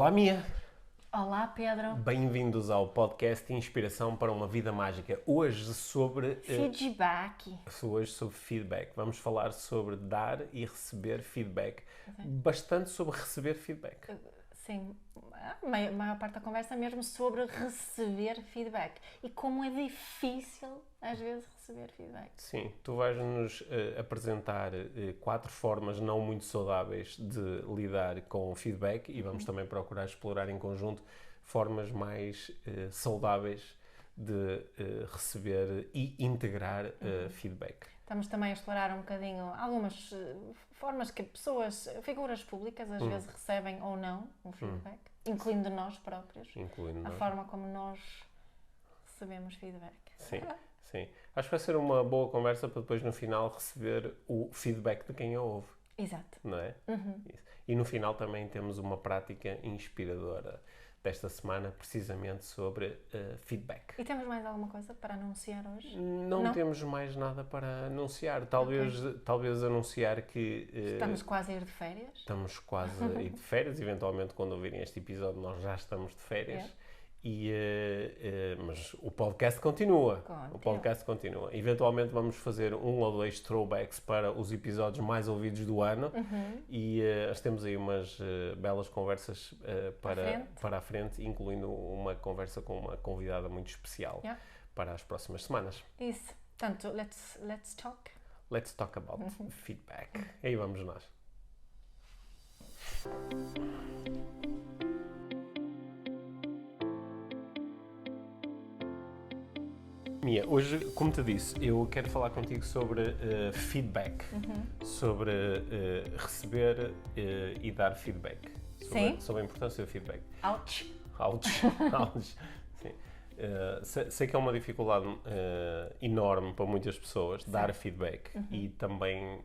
Olá, Mia! Olá, Pedro. Bem-vindos ao podcast Inspiração para uma Vida Mágica. Hoje sobre feedback. Vamos falar sobre dar e receber feedback. Bastante sobre receber feedback. Sim, a maior parte da conversa é mesmo sobre receber feedback. E como é difícil, às vezes, receber feedback. Sim, tu vais-nos apresentar 4 formas não muito saudáveis de lidar com feedback e vamos também procurar explorar em conjunto formas mais saudáveis de receber e integrar feedback. Estamos também a explorar um bocadinho algumas formas que pessoas, figuras públicas, às vezes recebem ou não um feedback, incluindo nós próprios. A forma como nós recebemos feedback. Sim, sim. Acho que vai ser uma boa conversa para depois no final receber o feedback de quem a ouve. Exato. Não é? Isso. E no final também temos uma prática inspiradora desta semana, precisamente sobre feedback. E temos mais alguma coisa para anunciar hoje? Não temos mais nada para anunciar. Talvez anunciar que... Estamos quase a ir de férias. Estamos quase a ir de férias. Eventualmente, quando ouvirem este episódio, nós já estamos de férias. Mas o podcast continua. O podcast continua. Eventualmente vamos fazer 1 ou 2 throwbacks para os episódios mais ouvidos do ano e nós temos aí umas belas conversas para a frente, incluindo uma conversa com uma convidada muito especial para as próximas semanas. Isso. Portanto, let's talk. Let's talk about feedback. Aí vamos nós. Mia, hoje, como te disse, eu quero falar contigo sobre feedback, sobre receber e dar feedback, sobre a importância do feedback. Ouch! Sim. Sei que é uma dificuldade enorme para muitas pessoas dar feedback e também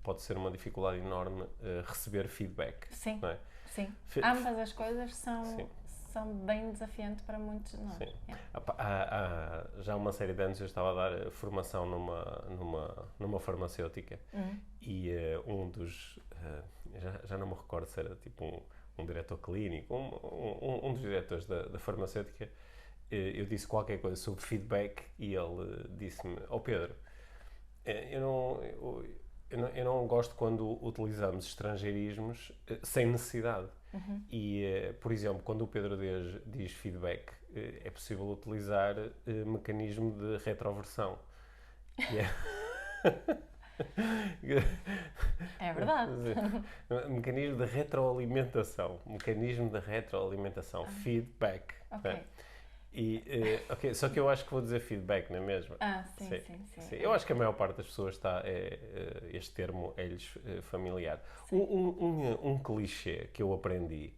pode ser uma dificuldade enorme receber feedback. Sim, não é? sim. Ambas as coisas são bem desafiantes para muitos de nós. Sim. Há já há uma série de anos eu estava a dar formação numa farmacêutica e um dos, já não me recordo se era tipo um diretor clínico, um dos diretores da farmacêutica, eu disse qualquer coisa sobre feedback e ele disse-me: Pedro, eu não gosto quando utilizamos estrangeirismos sem necessidade. E, por exemplo, quando o Pedro diz feedback, é possível utilizar mecanismo de retroversão. É verdade. Mecanismo de retroalimentação. Feedback. Ok. Né? Só que eu acho que vou dizer feedback, não é mesmo? Sim. Eu acho que a maior parte das pessoas este termo é-lhes familiar. Um clichê que eu aprendi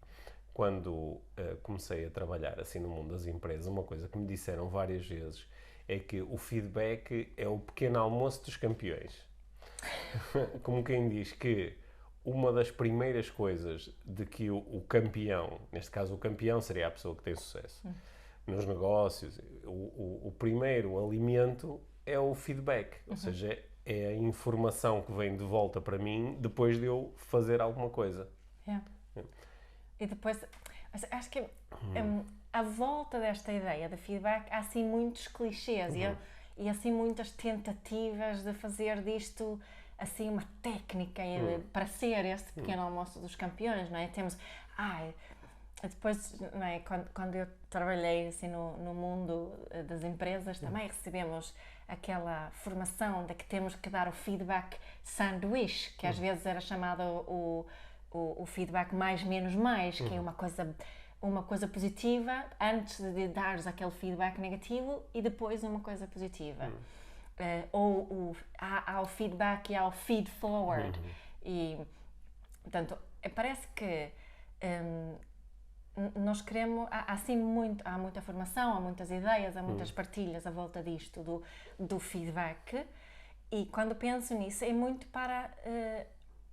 quando comecei a trabalhar assim no mundo das empresas, uma coisa que me disseram várias vezes é que o feedback é o pequeno almoço dos campeões. Como quem diz que uma das primeiras coisas de que o campeão, neste caso o campeão seria a pessoa que tem sucesso nos negócios, o primeiro alimento é o feedback, ou seja, é a informação que vem de volta para mim depois de eu fazer alguma coisa. E depois, acho que à volta desta ideia de feedback há assim muitos clichês e assim muitas tentativas de fazer disto assim uma técnica para ser este pequeno almoço dos campeões, não é? Temos, depois, não é, quando eu trabalhei assim, no mundo das empresas, também recebemos aquela formação de que temos que dar o feedback sanduíche, que às vezes era chamado o feedback mais menos mais, que é uma coisa positiva antes de dares aquele feedback negativo e depois uma coisa positiva. Há o feedback e há o feed forward. E, portanto, parece que nós queremos, há muita formação, há muitas ideias, há muitas partilhas à volta disto, do feedback, e quando penso nisso é muito para,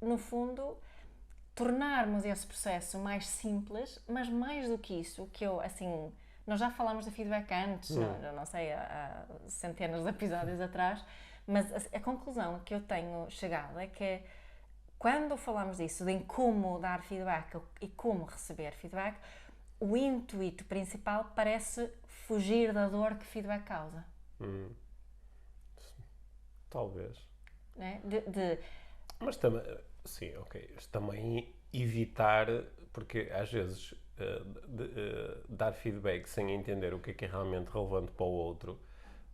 no fundo, tornarmos esse processo mais simples, mas mais do que isso, que eu, assim, nós já falámos de feedback antes, não sei, há centenas de episódios atrás, mas a conclusão que eu tenho chegado é que quando falamos disso, de como dar feedback e como receber feedback, o intuito principal parece fugir da dor que feedback causa. Talvez. Né? Mas também, sim, ok. Mas também evitar, porque às vezes dar feedback sem entender o que é realmente relevante para o outro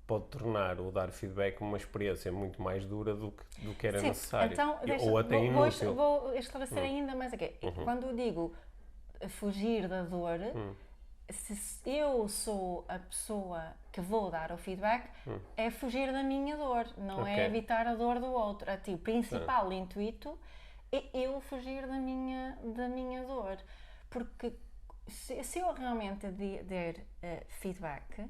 pode tornar o dar feedback uma experiência muito mais dura do que era necessário. Então, Ou até inútil. Vou esclarecer ainda mais aqui. Quando eu digo fugir da dor, se eu sou a pessoa que vou dar o feedback, é fugir da minha dor, não é evitar a dor do outro. O principal intuito é eu fugir da minha dor. Porque se eu realmente der feedback,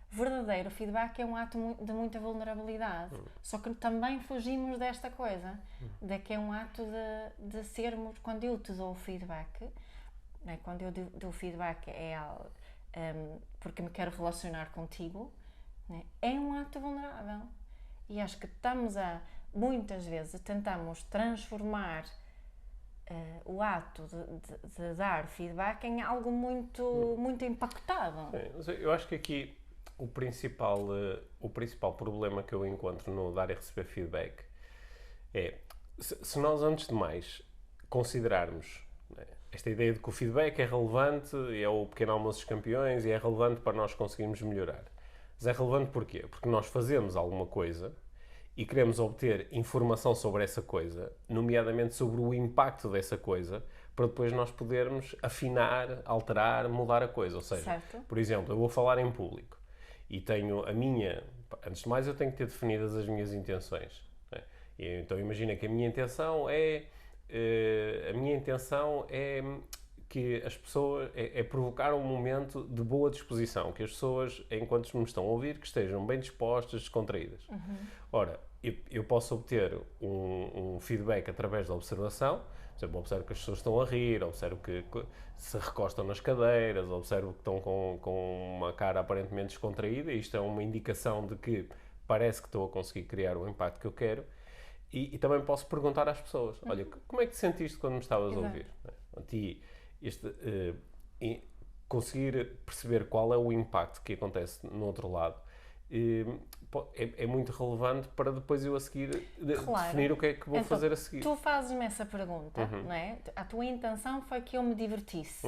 verdadeiro feedback é um ato de muita vulnerabilidade. Só que também fugimos desta coisa, de que é um ato de sermos, quando eu te dou feedback, né, quando eu dou feedback porque me quero relacionar contigo, né, é um ato vulnerável. E acho que muitas vezes tentamos transformar o ato de dar feedback em algo muito impactado. Eu acho que aqui o principal problema que eu encontro no dar e receber feedback é, se nós antes de mais considerarmos, né, esta ideia de que o feedback é relevante, é o pequeno almoço dos campeões e é relevante para nós conseguirmos melhorar. Mas é relevante porquê? Porque nós fazemos alguma coisa e queremos obter informação sobre essa coisa, nomeadamente sobre o impacto dessa coisa, para depois nós podermos afinar, alterar, mudar a coisa. Ou seja, certo. Por exemplo, eu vou falar em público e tenho antes de mais eu tenho que ter definidas as minhas intenções. Né? Então imagina que a minha intenção é que as pessoas, é provocar um momento de boa disposição, que as pessoas, enquanto me estão a ouvir, que estejam bem dispostas, descontraídas. Ora, eu posso obter um feedback através da observação. Por exemplo, observo que as pessoas estão a rir, observo que se recostam nas cadeiras, observo que estão com uma cara aparentemente descontraída, e isto é uma indicação de que parece que estou a conseguir criar o impacto que eu quero. E também posso perguntar às pessoas, olha, como é que te sentiste quando me estavas a ouvir? Conseguir perceber qual é o impacto que acontece no outro lado é muito relevante para depois eu a seguir definir o que é que vou fazer a seguir. Tu fazes-me essa pergunta, não é? A tua intenção foi que eu me divertisse.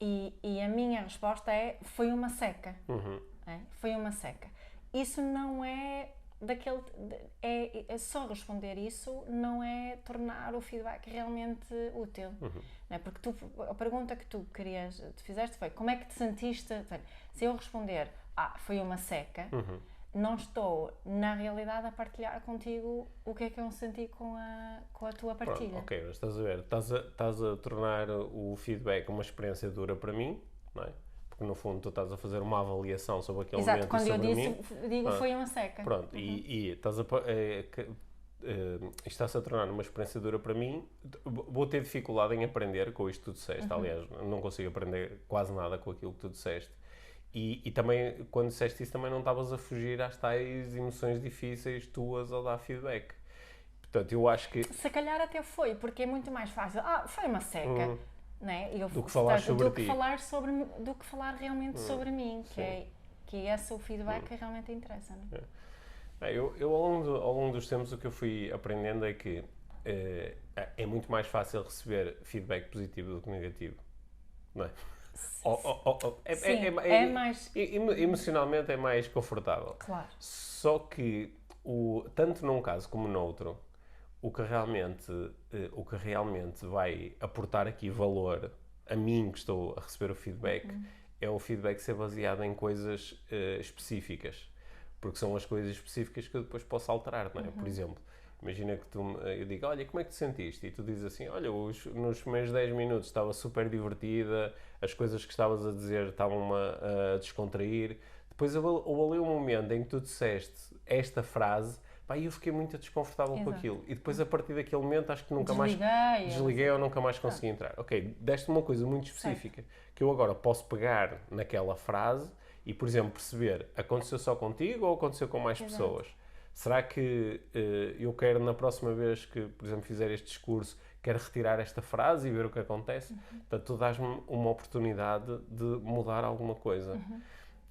E a minha resposta foi uma seca. Foi uma seca. Isso não é é só responder isso não é tornar o feedback realmente útil. Não é? Porque a pergunta que tu fizeste foi como é que te sentiste? Se eu responder foi uma seca, não estou na realidade a partilhar contigo o que é que eu senti com a tua partilha. Pronto, ok, mas estás a ver, estás a tornar o feedback uma experiência dura para mim, não é? Porque no fundo tu estás a fazer uma avaliação sobre aquele momento e sobre mim. Exato, quando eu digo foi uma seca. Pronto, e estás está-se a tornar uma experiência dura para mim. Vou ter dificuldade em aprender com isto que tu disseste. Aliás, não consigo aprender quase nada com aquilo que tu disseste. E também, quando disseste isso, também não estavas a fugir às tais emoções difíceis tuas ao dar feedback. Portanto, eu acho que... Se calhar até foi, porque é muito mais fácil. Foi uma seca. Né? Do que falar sobre ti. Do que falar realmente sobre mim, que é esse o feedback que realmente interessa. Não é? Eu ao longo dos tempos, o que eu fui aprendendo é que é muito mais fácil receber feedback positivo do que negativo. Não é? É mais... Emocionalmente é mais confortável. Claro. Só que, tanto num caso como no outro, o que realmente vai aportar aqui valor a mim que estou a receber o feedback é o feedback ser baseado em coisas específicas, porque são as coisas específicas que eu depois posso alterar, não é? Por exemplo, imagina que eu digo, olha, como é que te sentiste? E tu dizes assim, olha, nos primeiros 10 minutos estava super divertida, as coisas que estavas a dizer estavam-me a descontrair. Depois houve ali um momento em que tu disseste esta frase, e eu fiquei muito desconfortável com aquilo. E depois, a partir daquele momento, acho que nunca mais desliguei ou nunca mais consegui entrar. Ok, deste uma coisa muito específica, que eu agora posso pegar naquela frase e, por exemplo, perceber, aconteceu só contigo ou aconteceu com mais pessoas? Será que eu quero, na próxima vez que, por exemplo, fizer este discurso, quero retirar esta frase e ver o que acontece? Portanto, tu dás-me uma oportunidade de mudar alguma coisa.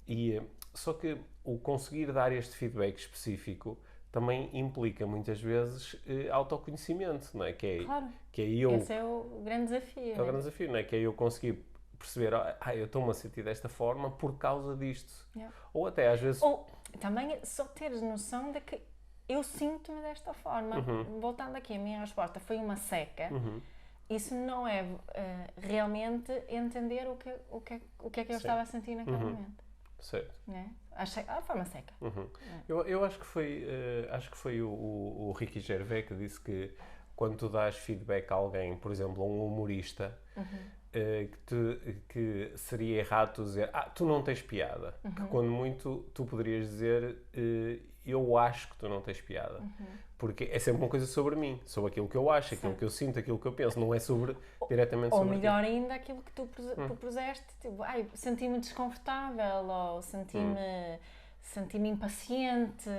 E, só que o conseguir dar este feedback específico também implica, muitas vezes, autoconhecimento, não é? Claro. Que é eu... Esse é o grande desafio. É o grande desafio, não é? Que é eu conseguir perceber, eu estou-me a sentir desta forma por causa disto. Yeah. Ou até, às vezes... Ou também só teres noção de que eu sinto-me desta forma. Voltando aqui, a minha resposta foi uma seca. Isso não é realmente entender o que é que eu estava a sentir naquele momento. Certo. Né? Foi uma seca. Eu acho que foi o Ricky Gervais que disse que quando tu dás feedback a alguém, por exemplo, a um humorista, que seria errado tu dizer tu não tens piada. Que quando muito tu poderias dizer eu acho que tu não tens piada. Porque é sempre uma coisa sobre mim, sobre aquilo que eu acho, aquilo que eu sinto, aquilo que eu penso, não é diretamente sobre Ou melhor ainda, aquilo que tu propuseste, tipo, senti-me desconfortável, ou senti-me impaciente,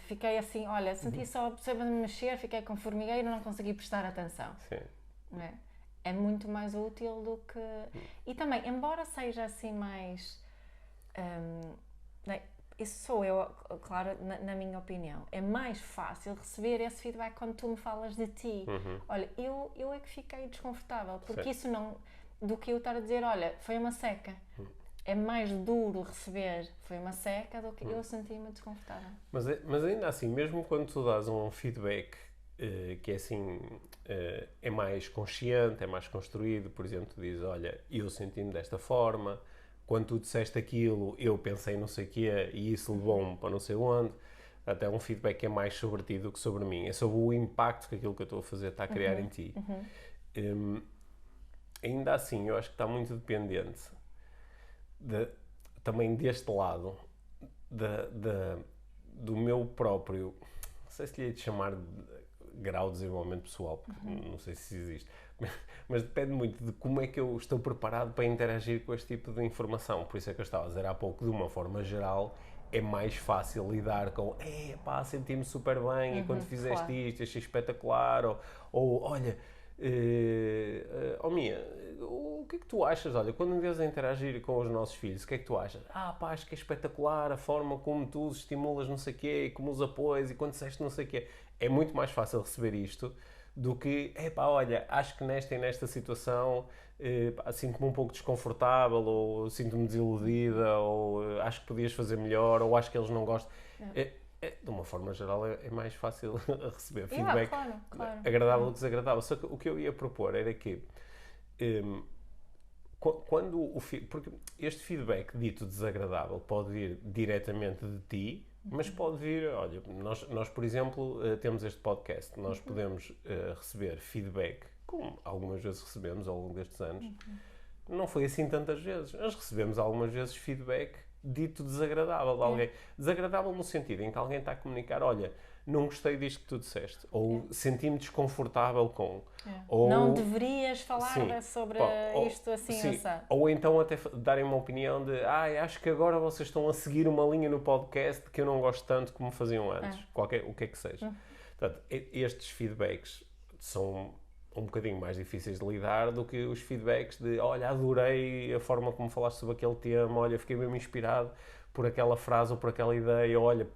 fiquei assim, olha, senti só, perceba-me mexer, fiquei com formigueiro, não consegui prestar atenção. Sim. Não é? É muito mais útil do que... E também, embora seja assim mais... isso sou eu, claro, na minha opinião. É mais fácil receber esse feedback quando tu me falas de ti. Olha, eu é que fiquei desconfortável, porque isso não... Do que eu estar a dizer, olha, foi uma seca. É mais duro receber foi uma seca do que eu senti-me desconfortável. Mas ainda assim, mesmo quando tu dás um feedback que é assim, é mais consciente, é mais construído, por exemplo, tu dizes, olha, eu senti-me desta forma, quando tu disseste aquilo, eu pensei não sei o quê e isso levou-me para não sei onde. Até um feedback que é mais sobre ti do que sobre mim. É sobre o impacto que aquilo que eu estou a fazer está a criar em ti. Ainda assim, eu acho que está muito dependente também deste lado do meu próprio, não sei se lhe hei de chamar de grau de desenvolvimento pessoal, porque não sei se existe, mas depende muito de como é que eu estou preparado para interagir com este tipo de informação. Por isso é que eu estava a dizer há pouco, de uma forma geral, é mais fácil lidar com senti-me super bem e quando fizeste isto, achei espetacular, ou olha, Mia, o que é que tu achas? Olha, quando me vês a interagir com os nossos filhos, o que é que tu achas? Acho que é espetacular a forma como tu os estimulas, não sei o quê, e como os apoias, e quando disseste não sei o quê. É muito mais fácil receber isto do que, olha, acho que nesta situação sinto-me um pouco desconfortável, ou sinto-me desiludida, ou acho que podias fazer melhor, ou acho que eles não gostam. De uma forma geral, é mais fácil receber feedback claro. agradável ou desagradável. Só que o que eu ia propor era que porque este feedback dito desagradável pode vir diretamente de ti, mas pode vir, olha, nós por exemplo, temos este podcast, nós podemos receber feedback, como algumas vezes recebemos ao longo destes anos, não foi assim tantas vezes, mas recebemos algumas vezes feedback dito desagradável de alguém. Desagradável no sentido em que alguém está a comunicar, olha, não gostei disto que tu disseste, ou senti-me desconfortável com. Ou, não deverias falar sobre isto assim, ou então até darem uma opinião de acho que agora vocês estão a seguir uma linha no podcast que eu não gosto tanto como faziam antes. O que é que seja. Portanto, estes feedbacks são um bocadinho mais difíceis de lidar do que os feedbacks de olha, adorei a forma como falaste sobre aquele tema, olha, fiquei mesmo inspirado por aquela frase ou por aquela ideia, olha,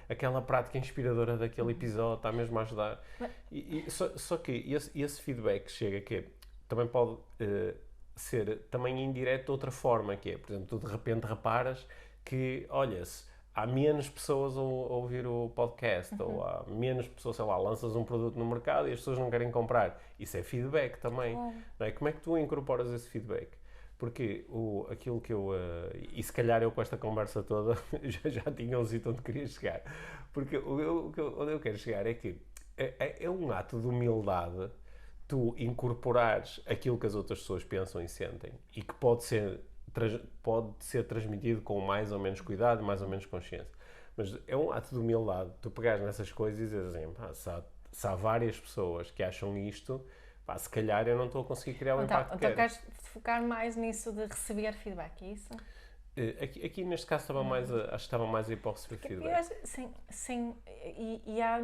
aquela prática inspiradora daquele episódio está mesmo a ajudar. Só que esse feedback chega que também pode ser também indireto de outra forma, que é, por exemplo, tu de repente reparas que, olha, há menos pessoas a ouvir o podcast, ou há menos pessoas, sei lá, lanças um produto no mercado e as pessoas não querem comprar. Isso é feedback também. Não é? Como é que tu incorporas esse feedback? Porque aquilo que eu... e se calhar eu com esta conversa toda já tinha um sítio onde queria chegar. Porque onde eu quero chegar é que é um ato de humildade tu incorporares aquilo que as outras pessoas pensam e sentem e que pode ser transmitido com mais ou menos cuidado, mais ou menos consciência. Mas é um ato de humildade tu pegares nessas coisas e dizer assim, se há várias pessoas que acham isto, se calhar eu não estou a conseguir criar o impacto que quero. Então queres focar mais nisso de receber feedback, é isso? Aqui neste caso estava mais acho que estava mais a hipótese do feedback.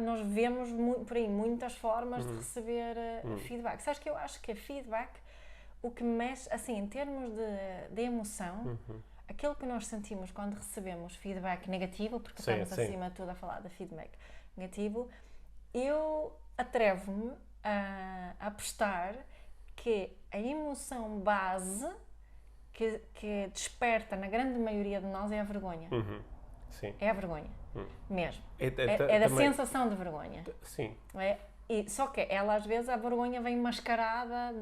Nós vemos por aí muitas formas de receber feedback. Sabes que eu acho que a feedback, o que mexe, assim, em termos de emoção, aquilo que nós sentimos quando recebemos feedback negativo, porque estamos acima de tudo a falar de feedback negativo, eu atrevo-me a apostar que a emoção base que desperta na grande maioria de nós é a vergonha. Sim. É a vergonha, mesmo. É da sensação de vergonha. Sim. Só que ela, às vezes, a vergonha vem mascarada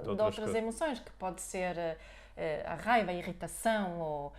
de outras emoções, que pode ser a raiva, a irritação,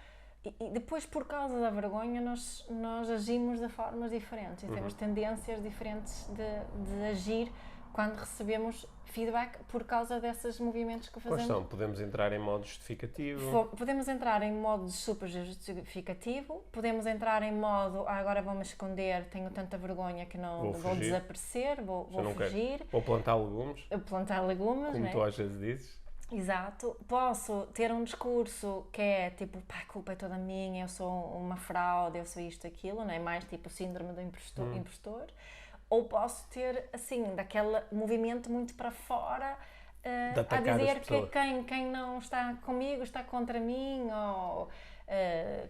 e depois, por causa da vergonha, nós agimos de formas diferentes e temos tendências diferentes de agir quando recebemos feedback por causa desses movimentos que fazemos. Quais são? Podemos entrar em modo justificativo? Podemos entrar em modo super justificativo, podemos entrar em modo, agora vou-me esconder, tenho tanta vergonha que não vou desaparecer, vou fugir. Vou plantar legumes. Plantar legumes, como tu às vezes dizes. Exato. Posso ter um discurso que é tipo, pá, a culpa é toda minha, eu sou uma fraude, eu sou isto, aquilo, não é? Mais tipo o síndrome do impostor. Ou posso ter, assim, daquele movimento muito para fora, a dizer que quem não está comigo está contra mim, ou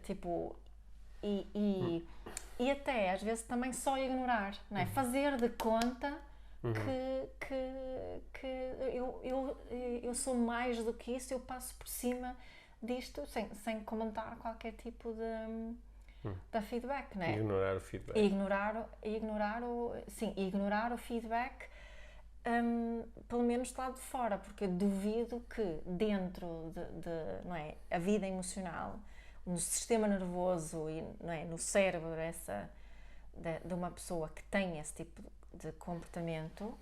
tipo... E até, às vezes, também só ignorar, não é? Fazer de conta que eu sou mais do que isso, eu passo por cima disto sem comentar qualquer tipo de feedback, não é? Ignorar o feedback. Ignorar o feedback, pelo menos do lado de fora, porque duvido que dentro não é, a vida emocional, no sistema nervoso e não é, no cérebro de uma pessoa que tem esse tipo de comportamento,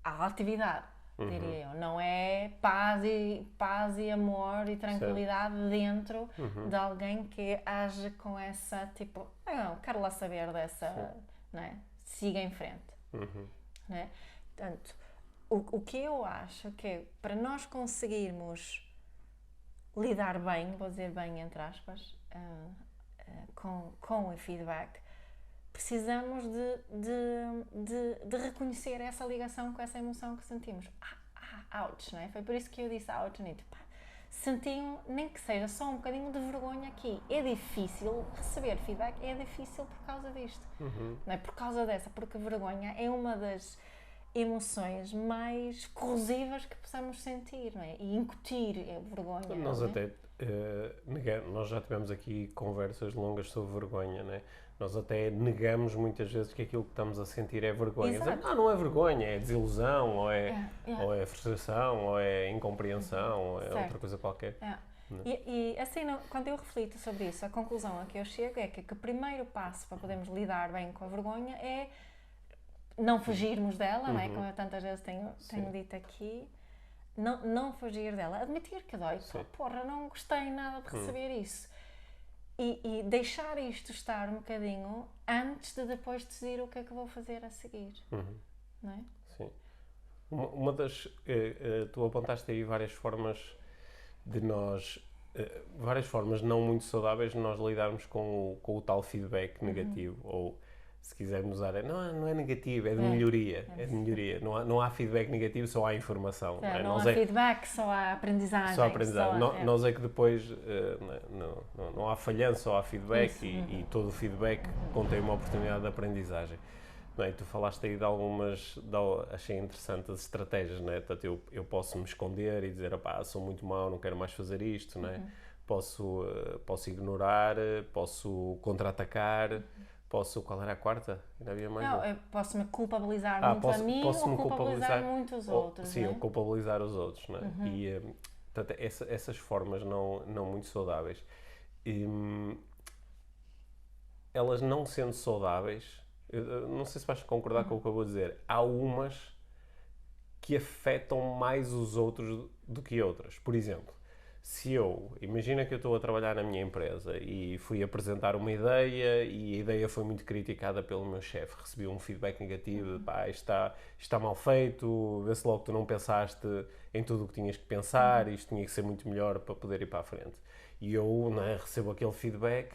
há atividade, diria eu. Não é paz e amor e tranquilidade dentro de alguém que age com essa, tipo, não, quero lá saber dessa, não é? Siga em frente. Não é? Portanto, o que eu acho que para nós conseguirmos lidar bem, vou dizer bem entre aspas, com o feedback, precisamos de reconhecer essa ligação com essa emoção que sentimos. Ouch, não é? Foi por isso que eu disse ouch, Anito. Senti, nem que seja só um bocadinho de vergonha aqui. É difícil receber feedback, é difícil por causa disto. Não é? Por causa dessa, porque a vergonha é uma das emoções mais corrosivas que possamos sentir, não é? E incutir a vergonha. Nós até nós já tivemos aqui conversas longas sobre vergonha, não é? Nós até negamos muitas vezes que aquilo que estamos a sentir é vergonha. Dizemos, não é vergonha, é desilusão, ou é frustração, ou é incompreensão, ou é outra coisa qualquer. E assim, quando eu reflito sobre isso, a conclusão a que eu chego é que o primeiro passo para podermos lidar bem com a vergonha é não fugirmos dela, não é? Como eu tantas vezes tenho dito aqui. Não fugir dela. Admitir que dói. Porra, não gostei nada de receber isso. E deixar isto estar um bocadinho antes de depois decidir o que é que vou fazer a seguir. Não é? Sim. Uma das... tu apontaste aí várias formas de nós... várias formas não muito saudáveis de nós lidarmos com o tal feedback negativo. Ou, se quisermos usar, não é negativo, é de melhoria. É de melhoria. Não há feedback negativo, só há informação. Não há feedback, só há aprendizagem. Só aprendizagem. Nós é que depois não há falhança, só há feedback. Isso, e todo o feedback contém uma oportunidade de aprendizagem. Não é? Tu falaste aí de algumas, achei interessante as estratégias, não é? Portanto, eu posso me esconder e dizer, sou muito mau, não quero mais fazer isto, não é? Posso ignorar, posso contra-atacar. Qual era a quarta? Ainda havia mais? Não, eu posso-me culpabilizar muito a mim ou culpabilizar muito os outros. Sim, ou culpabilizar os outros. Não é? E, portanto, essas formas não muito saudáveis, elas não sendo saudáveis, eu não sei se vais concordar com o que eu vou dizer, há umas que afetam mais os outros do que outras. Por exemplo, Se imagina que eu estou a trabalhar na minha empresa e fui apresentar uma ideia e a ideia foi muito criticada pelo meu chefe, recebi um feedback negativo, pá, isto está mal feito, vê-se logo que tu não pensaste em tudo o que tinhas que pensar, isto tinha que ser muito melhor para poder ir para a frente. E eu, não é, recebo aquele feedback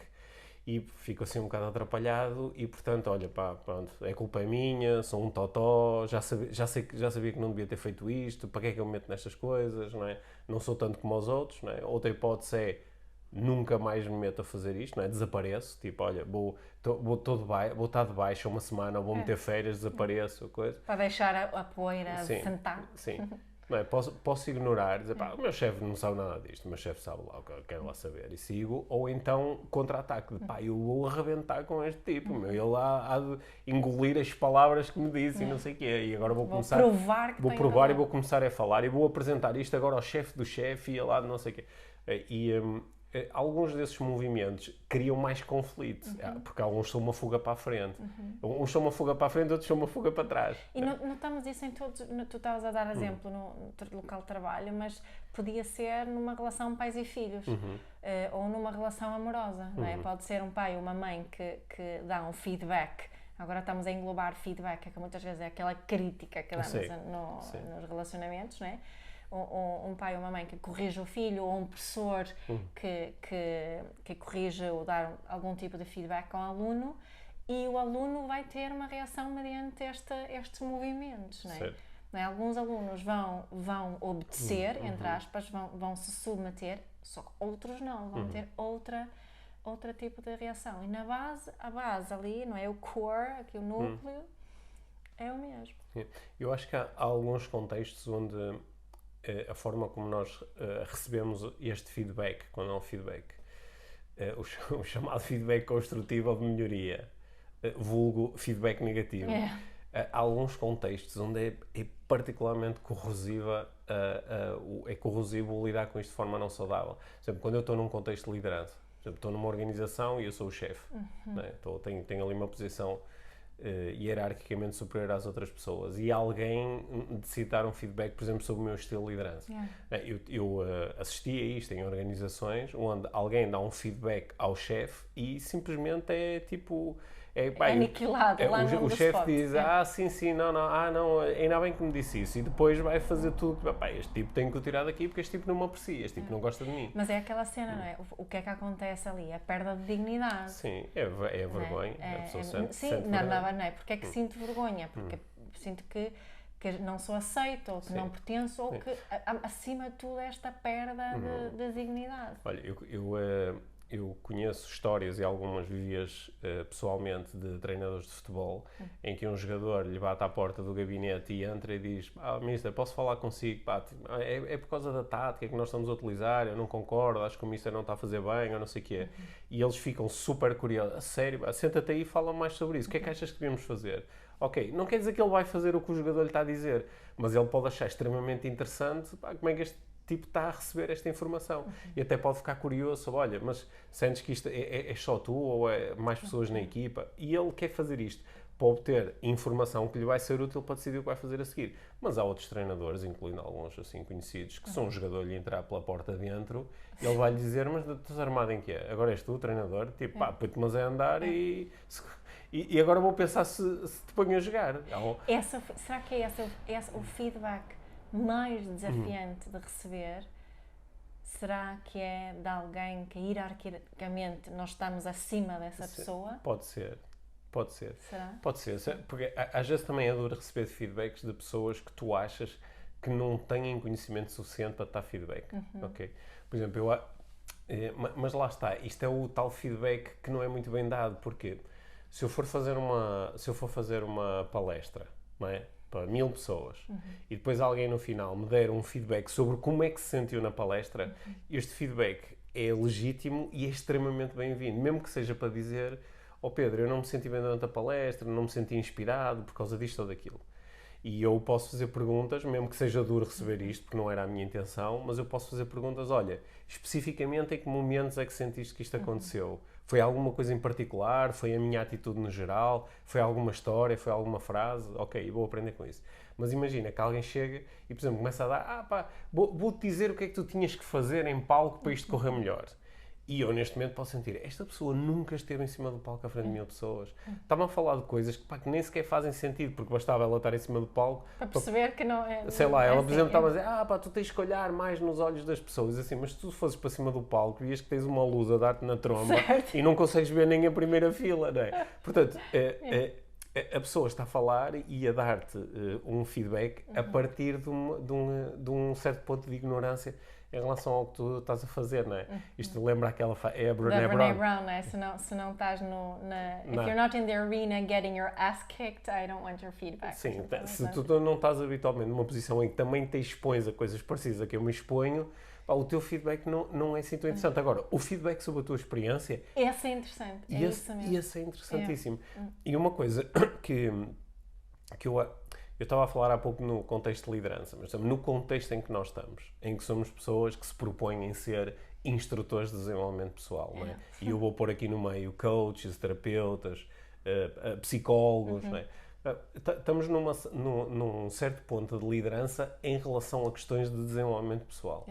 e fico assim um bocado atrapalhado e, portanto, olha, pá, pronto, é culpa minha, sou um totó, já sabia que não devia ter feito isto, para que é que eu me meto nestas coisas, não é? Não sou tanto como os outros, não é? Outra hipótese é nunca mais me meto a fazer isto, não é? Desapareço, tipo, olha, vou estar de baixa uma semana, ou vou meter férias, desapareço, coisa. Para deixar a poeira sentar. Sim. Não é? Posso ignorar, dizer, pá, o meu chefe não sabe nada disto, o meu chefe sabe lá o que eu quero lá saber e sigo, ou então contra-ataque, de pá, eu vou arrebentar com este tipo, meu, ele há de engolir as palavras que me disse e não sei o quê, e agora vou provar e vou começar a falar e vou apresentar isto agora ao chefe do chefe e lá de não sei o quê. E alguns desses movimentos criam mais conflito, porque alguns são uma fuga para a frente. Uns são uma fuga para a frente, outros são uma fuga para trás. E notamos isso em todos, tu estavas a dar exemplo no local de trabalho, mas podia ser numa relação pais e filhos, ou numa relação amorosa, não é? Pode ser um pai ou uma mãe que dá um feedback. Agora estamos a englobar feedback, que muitas vezes é aquela crítica que damos nos relacionamentos, não é? Um pai ou uma mãe que corrige o filho, ou um professor que corrige ou dá algum tipo de feedback ao aluno, e o aluno vai ter uma reação mediante estes movimentos, não é? Não é? Alguns alunos vão obedecer, entre aspas, vão se submeter, só que outros não, vão ter outro tipo de reação. E a base ali, não é? O core, aqui o núcleo, é o mesmo. Eu acho que há alguns contextos onde a forma como nós recebemos este feedback, quando é um feedback, o chamado feedback construtivo ou de melhoria, vulgo feedback negativo, há alguns contextos onde é particularmente corrosivo lidar com isto de forma não saudável. Por exemplo, quando eu estou num contexto de liderança, por exemplo, estou numa organização e eu sou o chefe, né? Tenho ali uma posição hierarquicamente superior às outras pessoas e alguém decide dar um feedback, por exemplo, sobre o meu estilo de liderança. Eu assisti a isto em organizações onde alguém dá um feedback ao chefe e simplesmente é tipo... aniquilado lá no o chefe diz, sim, não, ainda bem que me disse isso, e depois vai fazer tudo, este tipo tem que o tirar daqui porque este tipo não me aprecia, este tipo não gosta de mim. Mas é aquela cena, não é? O que é que acontece ali? A perda de dignidade. Sim, é a vergonha, a pessoa sente não é? Porque é que sinto vergonha? Porque sinto que não sou aceito, ou que não pertenço, ou que, acima de tudo, esta perda de dignidade. Olha, eu conheço histórias e algumas vivias pessoalmente de treinadores de futebol em que um jogador lhe bate à porta do gabinete e entra e diz: Mister, posso falar consigo? É por causa da tática que nós estamos a utilizar, eu não concordo, acho que o Mister não está a fazer bem, ou não sei o quê. E eles ficam super curiosos. A sério, senta-te aí e fala mais sobre isso. O que é que achas que devemos fazer? Ok, não quer dizer que ele vai fazer o que o jogador lhe está a dizer, mas ele pode achar extremamente interessante como é que este tipo está a receber esta informação. E até pode ficar curioso sobre, olha, mas sentes que isto é só tu ou é mais pessoas na equipa? E ele quer fazer isto para obter informação que lhe vai ser útil para decidir o que vai fazer a seguir. Mas há outros treinadores, incluindo alguns assim conhecidos, que são um jogador lhe entrar pela porta dentro, ele vai lhe dizer: mas estás armado em quê? Agora és tu o treinador? Tipo, põe-te mas a andar e agora vou pensar se te ponho a jogar. Será que é o feedback mais desafiante de receber? Será que é de alguém que hierarquicamente nós estamos acima dessa pessoa? Pode ser. Será? Pode ser, porque às vezes também é duro receber feedbacks de pessoas que tu achas que não têm conhecimento suficiente para te dar feedback. Okay? Por exemplo, mas lá está, isto é o tal feedback que não é muito bem dado, porque se eu for fazer uma palestra, não é? Para 1000 pessoas, e depois alguém no final me der um feedback sobre como é que se sentiu na palestra, este feedback é legítimo e é extremamente bem-vindo, mesmo que seja para dizer: Pedro, eu não me senti bem durante a palestra, não me senti inspirado por causa disto ou daquilo. E eu posso fazer perguntas, mesmo que seja duro receber isto, porque não era a minha intenção, mas eu posso fazer perguntas: olha, especificamente em que momentos é que sentiste que isto aconteceu? Foi alguma coisa em particular? Foi a minha atitude no geral? Foi alguma história? Foi alguma frase? Ok, vou aprender com isso. Mas imagina que alguém chega e, por exemplo, começa a dar, pá, vou-te dizer o que é que tu tinhas que fazer em palco para isto correr melhor. E eu, neste momento, posso sentir, esta pessoa nunca esteve em cima do palco à frente de 1000 pessoas. Está-me a falar de coisas que, pá, que nem sequer fazem sentido, porque bastava ela estar em cima do palco... Para perceber que não é... Sei lá, ela, por exemplo, estava a assim. dizer, pá, tu tens que olhar mais nos olhos das pessoas, assim, mas se tu fosses para cima do palco, vias que tens uma luz a dar-te na tromba Certo. e não consegues ver nem a primeira fila, não é? Portanto, a pessoa está a falar e a dar-te um feedback a partir de um certo ponto de ignorância em relação ao que tu estás a fazer, não é? Isto lembra aquela... É a Brené Brown. Brown, né? Se não estás If you're not in the arena getting your ass kicked, I don't want your feedback. Sim, se tu não estás habitualmente numa posição em que também te expões a coisas parecidas a que eu me exponho, pá, o teu feedback não é assim tão interessante. Agora, o feedback sobre a tua experiência... Esse é interessante, isso mesmo. Esse é interessantíssimo. E uma coisa que eu estava a falar há pouco no contexto de liderança, mas no contexto em que nós estamos, em que somos pessoas que se propõem ser instrutores de desenvolvimento pessoal, não é? E eu vou pôr aqui no meio coaches, terapeutas, psicólogos, não é? Estamos num certo ponto de liderança em relação a questões de desenvolvimento pessoal.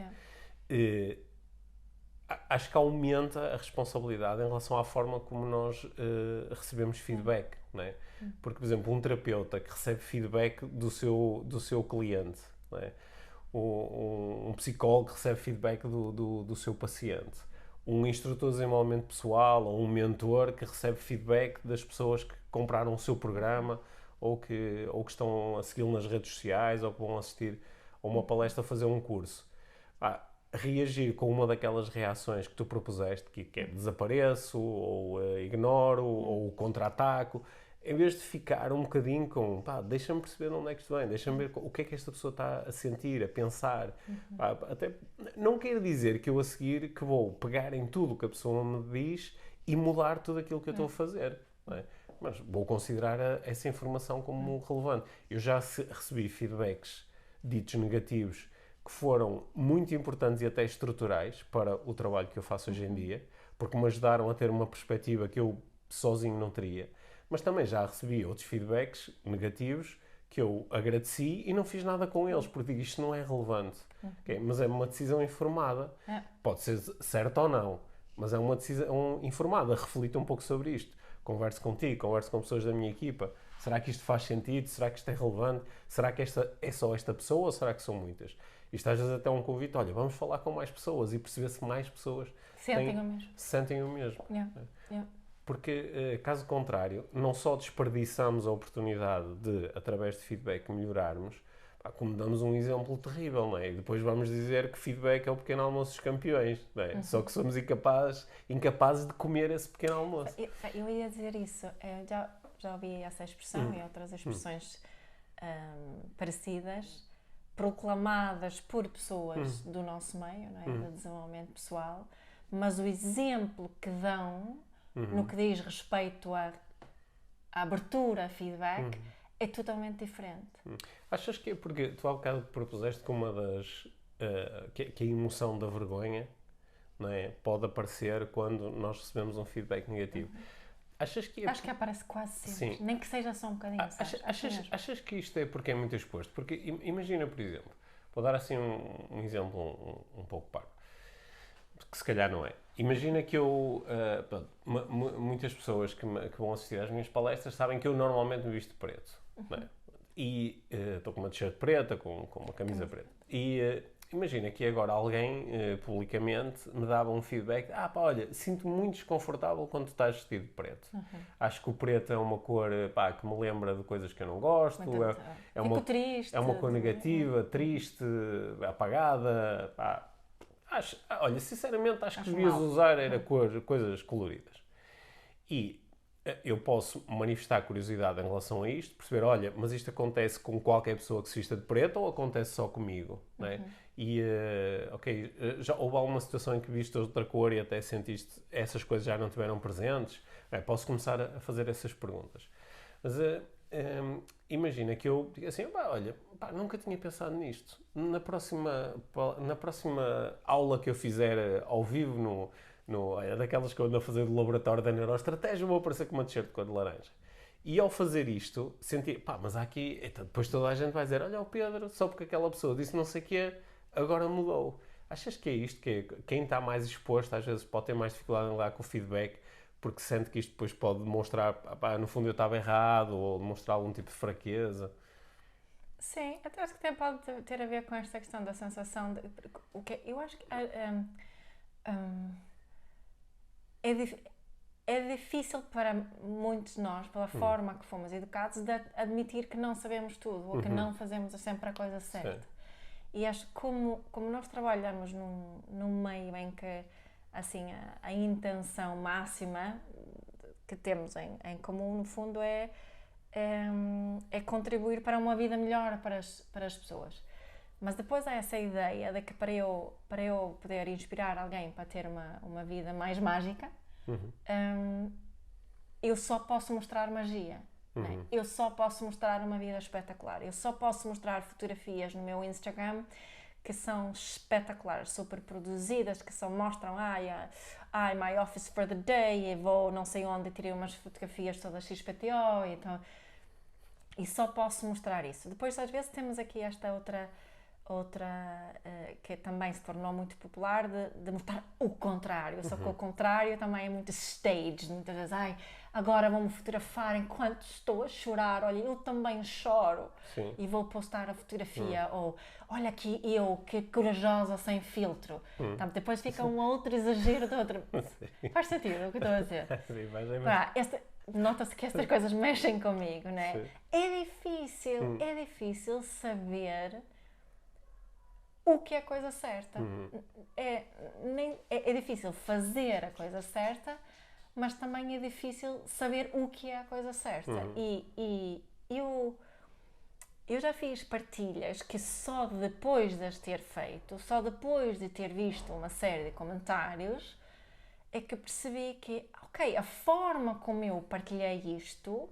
Acho que aumenta a responsabilidade em relação à forma como nós recebemos feedback, não é? Porque, por exemplo, um terapeuta que recebe feedback do seu cliente, não é? Um psicólogo que recebe feedback do seu paciente, um instrutor de desenvolvimento pessoal ou um mentor que recebe feedback das pessoas que compraram o seu programa ou que estão a segui-lo nas redes sociais ou que vão assistir a uma palestra a fazer um curso. Reagir com uma daquelas reações que tu propuseste, que é desapareço, ou ignoro, ou contra-ataco, em vez de ficar um bocadinho com, deixa-me perceber de onde é que isto vem, deixa-me ver o que é que esta pessoa está a sentir, a pensar. Até, não quero dizer que eu a seguir que vou pegar em tudo o que a pessoa me diz e mudar tudo aquilo que eu estou a fazer. Não é? Mas vou considerar essa informação como relevante. Eu já recebi feedbacks ditos negativos que foram muito importantes e até estruturais para o trabalho que eu faço hoje em dia, porque me ajudaram a ter uma perspectiva que eu sozinho não teria. Mas também já recebi outros feedbacks negativos que eu agradeci e não fiz nada com eles, porque digo, isto não é relevante. Okay? Mas é uma decisão informada. Pode ser certa ou não, mas é uma decisão informada. Reflita um pouco sobre isto. Converse contigo, converse com pessoas da minha equipa. Será que isto faz sentido? Será que isto é relevante? Será que esta é só esta pessoa ou será que são muitas? Isto às vezes até é um convite, olha, vamos falar com mais pessoas e perceber se mais pessoas sentem o mesmo. Porque, caso contrário, não só desperdiçamos a oportunidade de, através de feedback, melhorarmos, como damos um exemplo terrível, não é? E depois vamos dizer que feedback é o pequeno almoço dos campeões, não é? Só que somos incapazes de comer esse pequeno almoço. Eu ia dizer isso, eu já ouvi essa expressão e outras expressões parecidas, proclamadas por pessoas do nosso meio, não é? De desenvolvimento pessoal, mas o exemplo que dão no que diz respeito à abertura a feedback é totalmente diferente. Achas que é porque tu há bocado propuseste que uma das... que a emoção da vergonha, não é, pode aparecer quando nós recebemos um feedback negativo. Achas que Acho que aparece quase sempre, nem que seja só um bocadinho. Achas que isto é porque é muito exposto? Porque imagina, por exemplo, vou dar assim um exemplo um pouco parvo, que se calhar não é. Imagina que eu, muitas pessoas que vão assistir às minhas palestras sabem que eu normalmente me visto preto, não é? E estou com uma t-shirt preta, com uma camisa preta. E imagina que agora alguém, publicamente, me dava um feedback, olha, sinto-me muito desconfortável quando tu estás vestido de preto. Acho que o preto é uma cor, que me lembra de coisas que eu não gosto, triste, é uma cor negativa, triste, apagada, olha, sinceramente acho que devias usar coisas coloridas. E eu posso manifestar curiosidade em relação a isto, perceber, olha, mas isto acontece com qualquer pessoa que se vista de preto ou acontece só comigo? Não é? E, já houve alguma situação em que viste outra cor e até sentiste essas coisas já não estiveram presentes? Posso começar a fazer essas perguntas. Mas imagina que eu digo assim, olha, nunca tinha pensado nisto. Na próxima aula que eu fizer ao vivo, daquelas que eu ando a fazer do laboratório da neuroestratégia, vou aparecer com uma t-shirt de cor de laranja. E ao fazer isto, senti, pá, mas há aqui, então, depois toda a gente vai dizer, olha o Pedro, só porque aquela pessoa disse não sei o quê, agora mudou. Achas que é isto? Que é, quem está mais exposto às vezes pode ter mais dificuldade em lidar com o feedback porque sente que isto depois pode demonstrar, pá, no fundo eu estava errado, ou demonstrar algum tipo de fraqueza? Sim, até acho que até pode ter a ver com esta questão da sensação de, o que eu acho que é, é difícil para muitos de nós, pela forma que fomos educados, de admitir que não sabemos tudo ou que não fazemos sempre a coisa certa. Sim. E acho que como nós trabalhamos num meio em que assim, a intenção máxima que temos em comum, no fundo, é contribuir para uma vida melhor para as pessoas. Mas depois há essa ideia de que para eu poder inspirar alguém para ter uma vida mais mágica, eu só posso mostrar magia. Né? Eu só posso mostrar uma vida espetacular. Eu só posso mostrar fotografias no meu Instagram que são espetaculares, super produzidas, que só mostram my office for the day, e vou não sei onde, tirei umas fotografias todas XPTO, então, e só posso mostrar isso. Depois, às vezes, temos aqui esta outra que também se tornou muito popular, de mostrar o contrário. Só que o contrário também é muito staged. Muitas vezes, agora vou-me fotografar enquanto estou a chorar. Olha, eu também choro. Sim. E vou postar a fotografia. Ou, olha aqui eu, que corajosa, sem filtro. Então, depois fica um outro exagero do outro. Faz sentido o que estou a dizer? Sim, mais ou menos. Nota-se que estas coisas mexem comigo, não é? É difícil saber o que é a coisa certa. É difícil fazer a coisa certa, mas também é difícil saber o que é a coisa certa. E eu já fiz partilhas que só depois de as ter feito, só depois de ter visto uma série de comentários, é que percebi que, ok, a forma como eu partilhei isto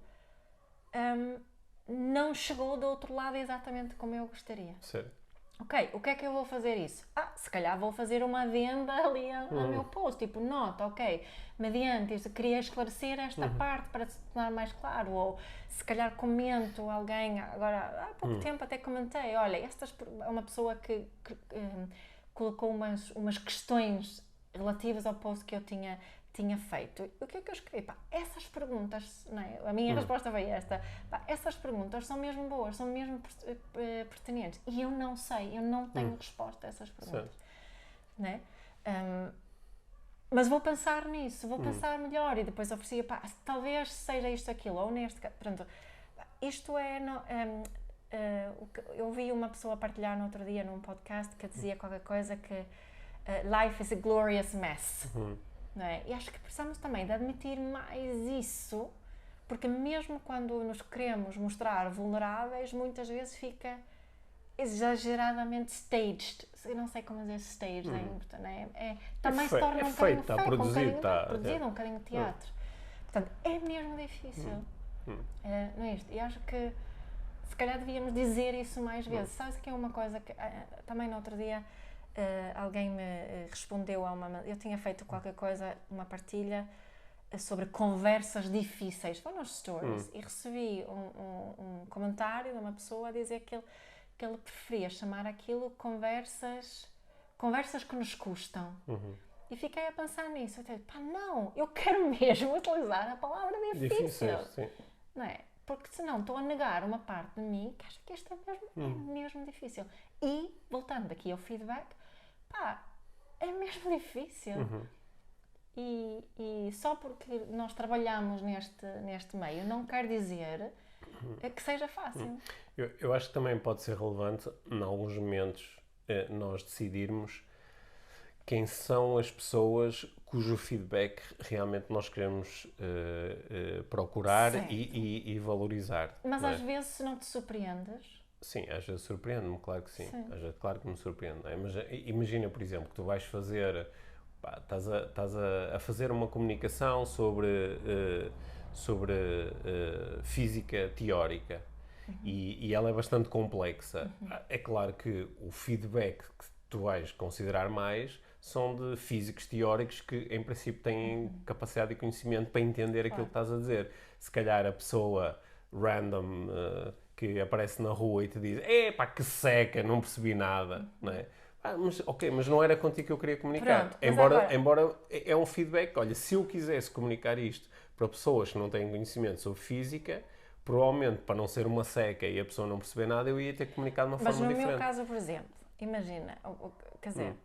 não chegou do outro lado exatamente como eu gostaria. Certo. Ok, o que é que eu vou fazer isso? Se calhar vou fazer uma adenda ali ao meu post, tipo, nota, ok, mediante isto, queria esclarecer esta parte para se tornar mais claro, ou se calhar comento alguém, agora há pouco tempo até comentei, olha, é uma pessoa que colocou umas questões relativas ao post que eu tinha feito. O que é que eu escrevi? Essas perguntas, não é? A minha resposta foi esta. Essas perguntas são mesmo boas, são mesmo pertinentes. E eu não sei, eu não tenho resposta a essas perguntas. Não é? Mas vou pensar nisso, vou pensar melhor. E depois oferecia, talvez seja isto, aquilo, ou neste caso. Portanto, isto é... eu vi uma pessoa partilhar no outro dia num podcast que dizia qualquer coisa que life is a glorious mess. Não é? E acho que precisamos também de admitir mais isso, porque mesmo quando nos queremos mostrar vulneráveis, muitas vezes fica exageradamente staged. Eu não sei como dizer staged, não é? Também se torna um bocadinho está produzido, um bocadinho de teatro. Portanto, é mesmo difícil. Não é isto? E acho que se calhar devíamos dizer isso mais vezes. Sabes que é uma coisa que também no outro dia alguém me respondeu eu tinha feito qualquer coisa, uma partilha sobre conversas difíceis, foi nos stories, e recebi um comentário de uma pessoa a dizer que ele preferia chamar aquilo conversas que nos custam. E fiquei a pensar nisso, eu disse, não, eu quero mesmo utilizar a palavra difícil. Sim. Não é? Porque senão estou a negar uma parte de mim que acho que isto é mesmo difícil. E, voltando aqui ao feedback, é mesmo difícil. E só porque nós trabalhamos neste meio não quer dizer que seja fácil. Eu acho que também pode ser relevante, em alguns momentos, nós decidirmos quem são as pessoas cujo feedback realmente nós queremos procurar e valorizar. Mas às vezes não te surpreendes. Sim, às vezes surpreende-me, claro que sim. Às vezes, claro que me surpreende. Mas imagina, por exemplo, que tu vais fazer, estás a fazer uma comunicação sobre física teórica e ela é bastante complexa. É claro que o feedback que tu vais considerar mais são de físicos teóricos que, em princípio, têm capacidade e conhecimento para entender aquilo que estás a dizer. Se calhar a pessoa random que aparece na rua e te diz epá, que seca, não percebi nada, não é? Mas não era contigo que eu queria comunicar. Pronto, Embora é um feedback. Olha, se eu quisesse comunicar isto para pessoas que não têm conhecimento sobre física, provavelmente, para não ser uma seca e a pessoa não perceber nada, eu ia ter que comunicar de uma forma diferente. Mas no meu caso, por exemplo, imagina, quer dizer,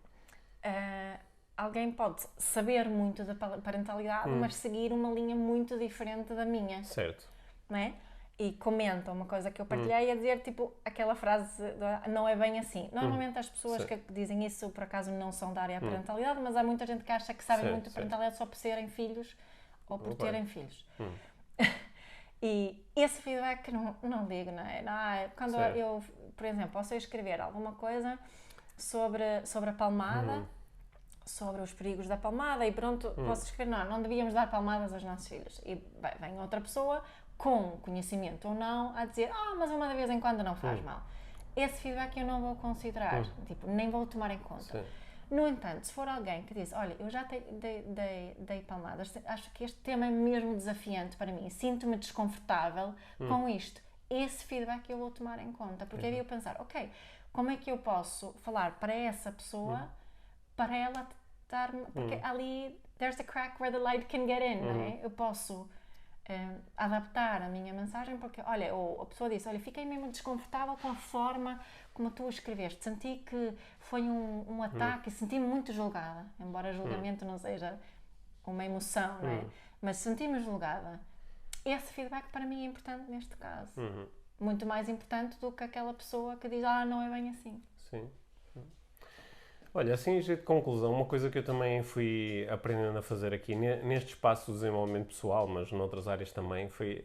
alguém pode saber muito da parentalidade, mas seguir uma linha muito diferente da minha. Certo. Não é? E comenta uma coisa que eu partilhei a dizer, tipo, aquela frase, não é bem assim. Normalmente as pessoas que dizem isso, por acaso, não são da área da parentalidade, mas há muita gente que acha que sabem muito de parentalidade só por serem filhos ou por terem filhos. E esse feedback não ligo, não é? Quando eu, por exemplo, posso escrever alguma coisa sobre a palmada, sobre os perigos da palmada, e pronto, posso escrever, não devíamos dar palmadas aos nossos filhos. E vem outra pessoa, com conhecimento ou não, a dizer, mas uma de vez em quando não faz mal. Esse feedback eu não vou considerar, tipo, nem vou tomar em conta. Sim. No entanto, se for alguém que diz, olha, eu já dei palmadas, acho que este tema é mesmo desafiante para mim, sinto-me desconfortável com isto, esse feedback eu vou tomar em conta, porque aí eu pensar, ok, como é que eu posso falar para essa pessoa, para ela dar-me, porque ali, there's a crack where the light can get in, não é? Eu posso adaptar a minha mensagem, porque, olha, ou a pessoa disse, olha, fiquei mesmo desconfortável com a forma como tu escreveste, senti que foi um ataque e senti-me muito julgada, embora julgamento não seja uma emoção, não é? Mas senti-me julgada. Esse feedback para mim é importante neste caso. Muito mais importante do que aquela pessoa que diz, não é bem assim. Sim. Olha, assim, de conclusão, uma coisa que eu também fui aprendendo a fazer aqui, neste espaço de desenvolvimento pessoal, mas noutras áreas também, foi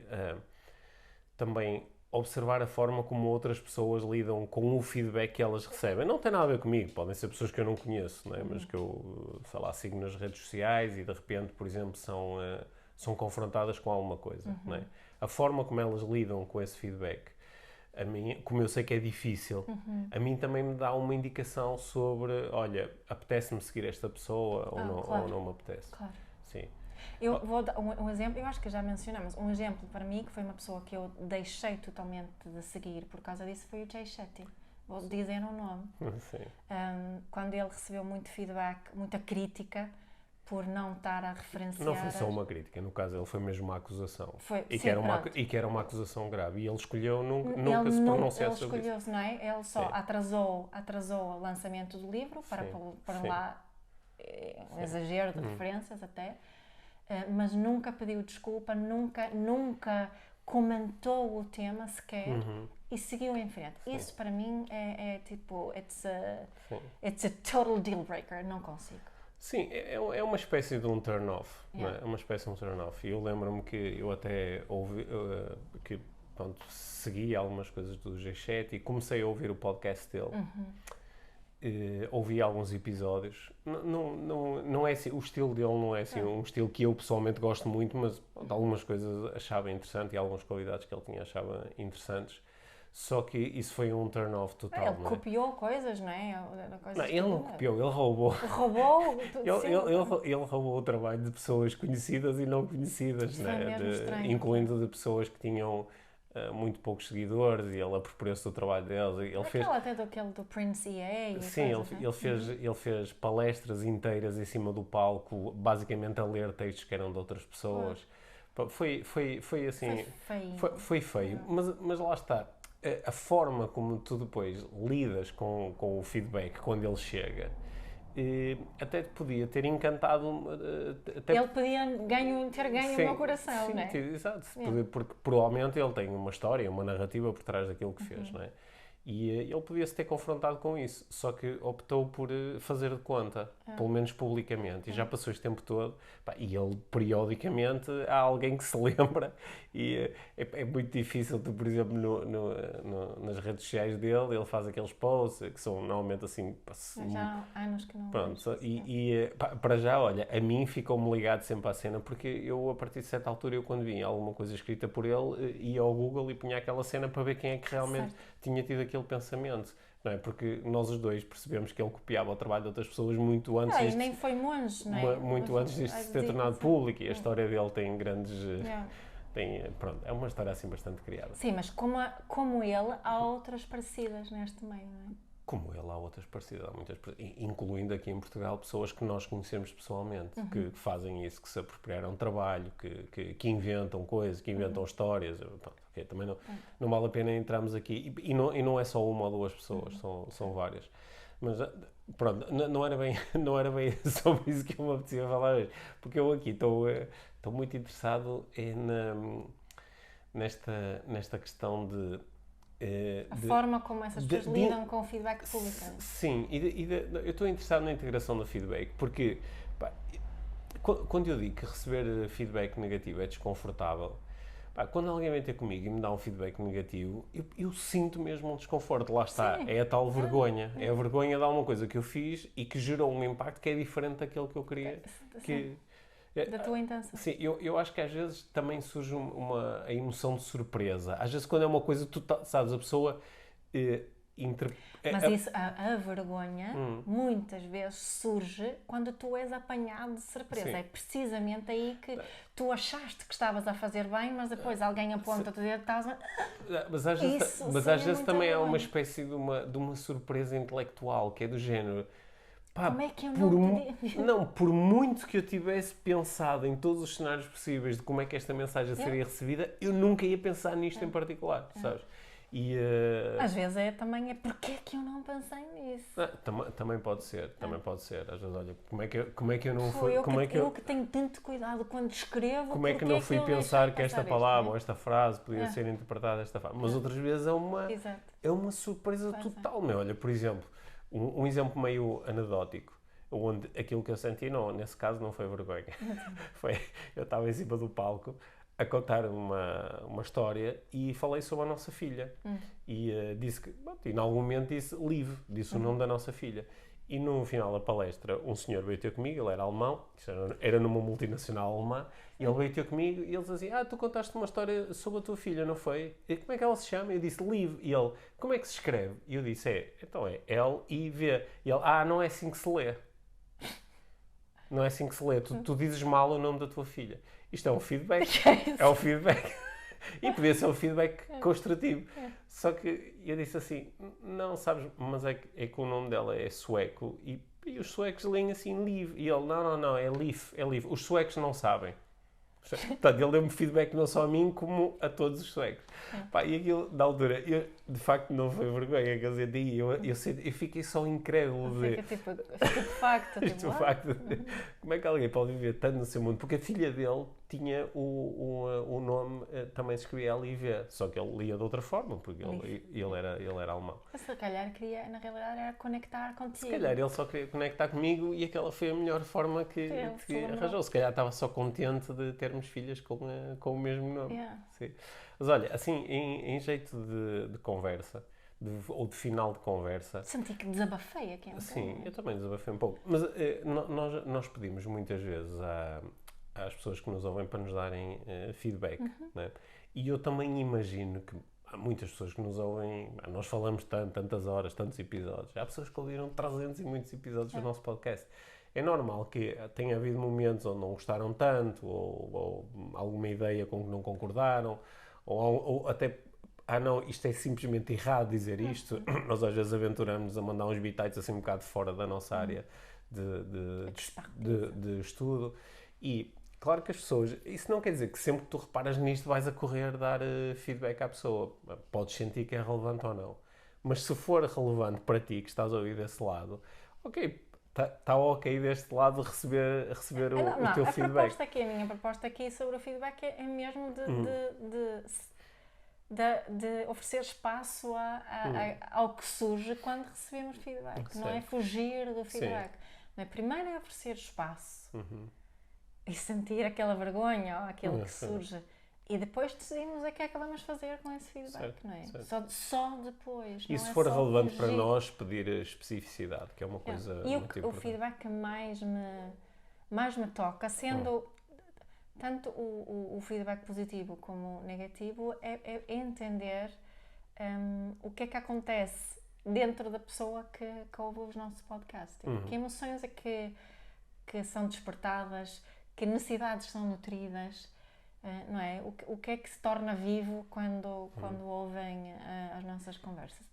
também observar a forma como outras pessoas lidam com o feedback que elas recebem. Não tem nada a ver comigo, podem ser pessoas que eu não conheço, não é? Mas que eu, sei lá, sigo nas redes sociais e de repente, por exemplo, são confrontadas com alguma coisa, não é? A forma como elas lidam com esse feedback, a mim, como eu sei que é difícil, a mim também me dá uma indicação sobre, olha, apetece-me seguir esta pessoa ou não me apetece. Claro. Sim. Eu vou dar um exemplo, eu acho que já mencionamos, um exemplo para mim que foi uma pessoa que eu deixei totalmente de seguir por causa disso foi o Jay Shetty. Vou dizer o nome. Sim. Quando ele recebeu muito feedback, muita crítica, por não estar a referenciar... Não foi só uma crítica, no caso ele foi mesmo uma acusação. E que era uma acusação grave. E ele escolheu nunca se pronunciar sobre isso. Ele escolheu, não é? Ele só atrasou o lançamento do livro para pôr lá um exagero de referências até, mas nunca pediu desculpa, nunca comentou o tema sequer e seguiu em frente. Isso para mim é tipo, it's a total deal breaker, não consigo. Sim, é uma espécie de um turn-off, não é? É uma espécie de um turn-off. E eu lembro-me que eu até ouvi, segui algumas coisas do G7 e comecei a ouvir o podcast dele. Ouvi alguns episódios. Não é assim, o estilo dele não é assim um estilo que eu pessoalmente gosto muito, mas algumas coisas achava interessante e algumas qualidades que ele tinha achava interessantes. Só que isso foi um turn-off total. Ele copiou coisas, não é? Ele não copiou, ele roubou. Roubou? Ele roubou o trabalho de pessoas conhecidas e não conhecidas, né? Incluindo de pessoas que tinham muito poucos seguidores e ele apropriou-se do trabalho deles. Até do Prince EA. Sim, ele fez palestras inteiras em cima do palco, basicamente a ler textos que eram de outras pessoas. Foi assim... Foi feio. Mas lá está. A forma como tu depois lidas com o feedback quando ele chega, até te podia ter encantado. Ele podia ter ganho o meu coração, não é? Exato. Porque provavelmente ele tem uma história, uma narrativa por trás daquilo que fez, não é? E ele podia-se ter confrontado com isso, só que optou por fazer de conta, pelo menos publicamente, e já passou este tempo todo, e ele, periodicamente, há alguém que se lembra, e é muito difícil, tu, por exemplo, nas redes sociais dele, ele faz aqueles posts, que são normalmente assim... Já há anos que não... Pronto, para já, olha, a mim ficou-me ligado sempre à cena, porque eu, a partir de certa altura, quando vinha alguma coisa escrita por ele, ia ao Google e punha aquela cena para ver quem é que realmente tinha tido aquele pensamento, não é? Porque nós os dois percebemos que ele copiava o trabalho de outras pessoas muito antes E nem foi monge, não é? muito antes disto se ter tornado público, e a história dele tem grandes... pronto, é uma história assim bastante criada. Sim, mas como ele, há outras parecidas neste meio, não é? Como ele, há outras parecidas, há muitas, incluindo aqui em Portugal pessoas que nós conhecemos pessoalmente, que fazem isso, que se apropriaram trabalho, que inventam coisas, que inventam histórias. Pronto, okay, também não vale a pena entrarmos aqui. E não é só uma ou duas pessoas, são várias. Mas pronto, não era bem sobre isso que eu me apetecia falar hoje, porque eu aqui estou muito interessado nesta questão de... A forma como essas pessoas lidam com o feedback público. Sim, eu estou interessado na integração do feedback, porque pá, quando eu digo que receber feedback negativo é desconfortável, pá, quando alguém vem ter comigo e me dá um feedback negativo, eu sinto mesmo um desconforto. Lá está, Sim. é a tal vergonha. É a vergonha de alguma coisa que eu fiz e que gerou um impacto que é diferente daquele que eu queria. Da tua intenção. Sim, eu acho que às vezes também surge a emoção de surpresa. Às vezes quando é uma coisa, tu sabes, a pessoa... Mas isso, a vergonha, muitas vezes surge quando tu és apanhado de surpresa. Sim. É precisamente aí que tu achaste que estavas a fazer bem, mas depois alguém aponta-te o dedo e estás a... Mas às vezes também há uma espécie de uma surpresa intelectual, que é do género... Pá, como é que eu não podia? Não, por muito que eu tivesse pensado em todos os cenários possíveis de como é que esta mensagem seria recebida, eu nunca ia pensar nisto em particular, sabes? E, às vezes também porquê que eu não pensei nisso? Também pode ser, pode ser. Às vezes, olha, como é que eu não fui... Eu que tenho tanto cuidado quando escrevo, como é que eu não fui pensar que esta palavra ou esta frase podia ser interpretada desta forma? Mas outras vezes é uma surpresa total, meu. Olha, por exemplo, um exemplo meio anedótico, onde aquilo que eu senti, nesse caso, não foi vergonha. Eu estava em cima do palco a contar uma história e falei sobre a nossa filha. E disse que, em algum momento disse Liv, disse o nome da nossa filha. E no final da palestra, um senhor veio ter comigo, ele era alemão, era numa multinacional alemã, e ele veio ter comigo e ele dizia: tu contaste uma história sobre a tua filha, não foi? E como é que ela se chama? Eu disse Liv. E ele: como é que se escreve? E eu disse: então é L-I-V. E ele: não é assim que se lê. Não é assim que se lê. Tu dizes mal o nome da tua filha. Isto é um feedback. É um feedback. E podia ser um feedback construtivo. Só que eu disse assim: não, sabes, mas é que o nome dela é sueco e os suecos leem assim Liv. E ele: não, é Liv. Os suecos não sabem. Portanto, ele deu-me feedback não só a mim, como a todos os suecos. Pá, e aquilo, na altura, de facto não foi vergonha, quer dizer, eu fiquei só incrédulo de... Estupefacto. Como é que alguém pode viver tanto no seu mundo? Porque a filha dele tinha o nome, também se escrevia L-I-V, só que ele lia de outra forma, porque ele era alemão. Mas se calhar queria, na realidade, era conectar contigo. Se calhar ele só queria conectar comigo e aquela foi a melhor forma que arranjou. Se calhar estava só contente de termos filhas com o mesmo nome. Sim. Mas olha, assim, em jeito de conversa, ou de final de conversa... Senti que desabafei aqui. Sim, eu também desabafei um pouco. Mas nós pedimos muitas vezes às pessoas que nos ouvem para nos darem feedback. Né? E eu também imagino que há muitas pessoas que nos ouvem... Nós falamos tantas horas, tantos episódios. Há pessoas que ouviram 300 e muitos episódios do nosso podcast. É normal que tenha havido momentos onde não gostaram tanto, ou alguma ideia com que não concordaram, ou até... não, isto é simplesmente errado dizer isto. Nós às vezes aventuramos a mandar uns bitites assim um bocado fora da nossa área de estudo. E claro que as pessoas... Isso não quer dizer que sempre que tu reparas nisto vais a correr dar feedback à pessoa. Podes sentir que é relevante ou não. Mas se for relevante para ti, que estás a ouvir desse lado, ok, está ok deste lado receber o teu feedback. A minha proposta aqui sobre o feedback é mesmo de oferecer espaço ao que surge quando recebemos feedback. Não é fugir do feedback. Não é? Primeiro é oferecer espaço e sentir aquela vergonha ou aquilo que surge. E depois decidimos o que é que vamos fazer com esse feedback, não é? Só depois. E se for relevante para nós, pedir especificidade, que é uma coisa muito importante. O feedback que mais me toca, sendo tanto o feedback positivo como negativo, é entender o que é que acontece dentro da pessoa que ouve os nossos podcasts. Que emoções é que são despertadas, que necessidades são nutridas, não é? O que é que se torna vivo quando ouvem as nossas conversas?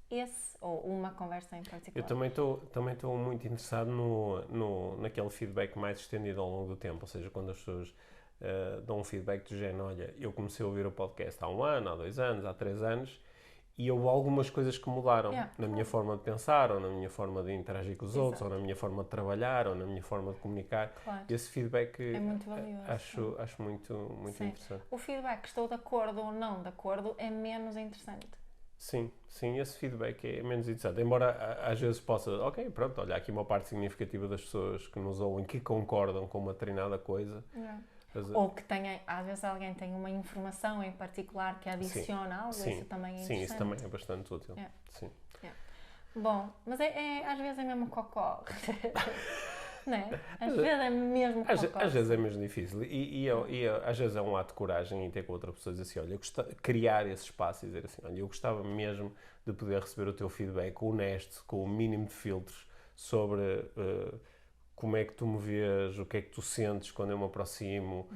Ou uma conversa em particular. Eu também estou muito interessado naquele feedback mais estendido ao longo do tempo, ou seja, quando as pessoas dão um feedback do género, olha, eu comecei a ouvir o podcast há 1 ano, há 2 anos, há 3 anos, e houve algumas coisas que mudaram na minha forma de pensar, ou na minha forma de interagir com os outros, ou na minha forma de trabalhar, ou na minha forma de comunicar. Claro. Esse feedback é muito valioso. acho muito interessante. O feedback, estou de acordo ou não de acordo, é menos interessante. Sim, esse feedback é menos interessante. Embora às vezes possa, ok, pronto, olha, aqui uma parte significativa das pessoas que nos ouvem que concordam com uma determinada coisa. Ou que às vezes alguém tem uma informação em particular que adiciona algo, isso também é interessante. Sim, isso também é bastante útil. Sim. Bom, mas às vezes é mesmo cocó. Não é? Às vezes é mesmo cocó. Às vezes é mesmo difícil. E às vezes é um ato de coragem em ter com outra pessoa e dizer assim, olha, criar esse espaço e dizer assim, olha, eu gostava mesmo de poder receber o teu feedback honesto, com o mínimo de filtros sobre como é que tu me vês, o que é que tu sentes quando eu me aproximo,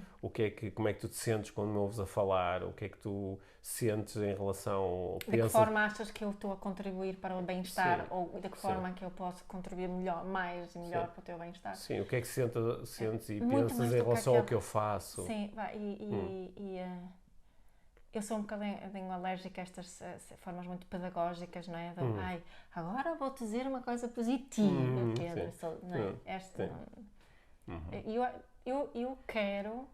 como é que tu te sentes quando me ouves a falar, o que é que tu sentes em relação... De que forma achas que eu estou a contribuir para o bem-estar, ou de que forma que eu posso contribuir mais e melhor para o teu bem-estar? Sim, o que é que sentes e pensas em relação ao que eu faço. Sim, eu sou um bocadinho alérgica a estas formas muito pedagógicas, não é? Agora vou-te dizer uma coisa positiva, Pedro. Eu quero,